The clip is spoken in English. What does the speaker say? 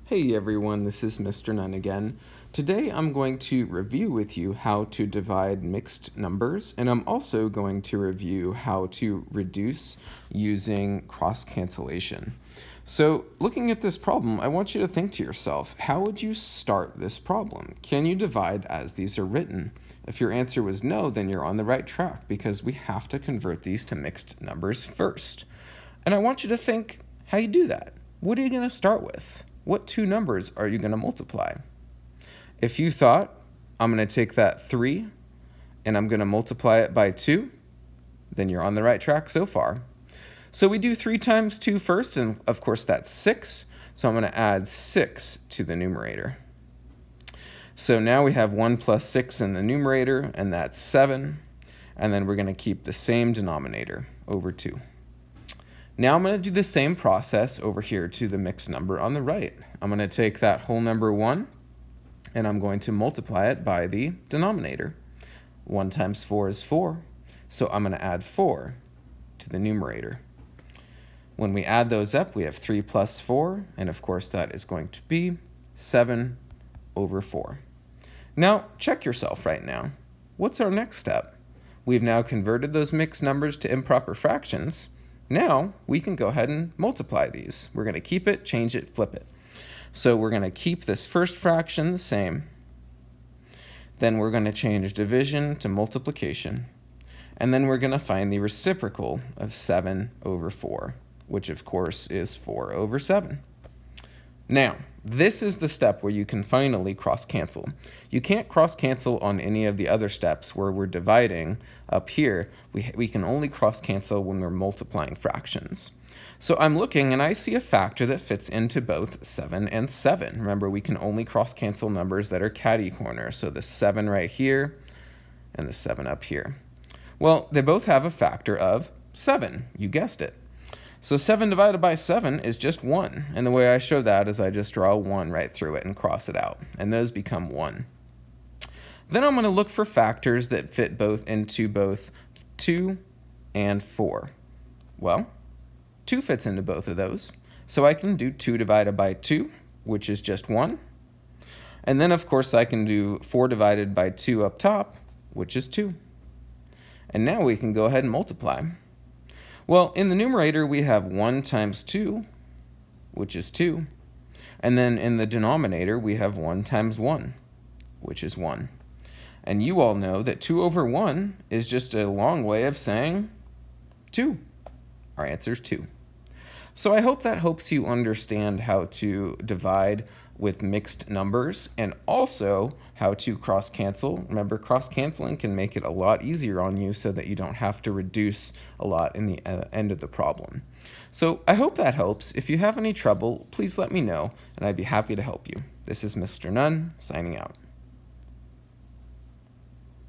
Hey everyone, this is Mr. Nunn again. Today I'm going to review with you how to divide mixed numbers, and I'm also going to review how to reduce using cross cancellation. So looking at this problem, I want you to think to yourself, how would you start this problem? Can you divide as these are written? If your answer was no, then you're on the right track because we have to convert these to mixed numbers first. And I want you to think how you do that. What are you going to start with? What two numbers are you going to multiply? If you thought, I'm going to take that 3 and I'm going to multiply it by 2, then you're on the right track so far. So we do 3 times 2 first, and of course that's 6. So I'm going to add 6 to the numerator. So now we have 1 plus 6 in the numerator, and that's 7. And then we're going to keep the same denominator over 2. Now I'm going to do the same process over here to the mixed number on the right. I'm going to take that whole number 1, and I'm going to multiply it by the denominator. 1 times 4 is 4, so I'm going to add 4 to the numerator. When we add those up, we have 3 plus 4, and of course that is going to be 7 over 4. Now check yourself right now. What's our next step? We've now converted those mixed numbers to improper fractions. Now we can go ahead and multiply these. We're going to keep it, change it, flip it. So we're going to keep this first fraction the same. Then we're going to change division to multiplication. And then we're going to find the reciprocal of 7 over 4, which of course is 4 over 7. Now, this is the step where you can finally cross-cancel. You can't cross-cancel on any of the other steps where we're dividing up here. We can only cross-cancel when we're multiplying fractions. So I'm looking and I see a factor that fits into both 7 and 7. Remember, we can only cross-cancel numbers that are catty-corner. So the 7 right here and the 7 up here. Well, they both have a factor of 7. You guessed it. So 7 divided by 7 is just 1. And the way I show that is I just draw a 1 right through it and cross it out. And those become 1. Then I'm going to look for factors that fit both into both 2 and 4. Well, 2 fits into both of those. So I can do 2 divided by 2, which is just 1. And then, of course, I can do 4 divided by 2 up top, which is 2. And now we can go ahead and multiply. Well, in the numerator, we have 1 times 2, which is 2. And then in the denominator, we have 1 times 1, which is 1. And you all know that 2 over 1 is just a long way of saying 2. Our answer is 2. So I hope that helps you understand how to divide with mixed numbers and also how to cross-cancel. Remember, cross-canceling can make it a lot easier on you so that you don't have to reduce a lot in the end of the problem. So I hope that helps. If you have any trouble, please let me know, and I'd be happy to help you. This is Mr. Nunn, signing out.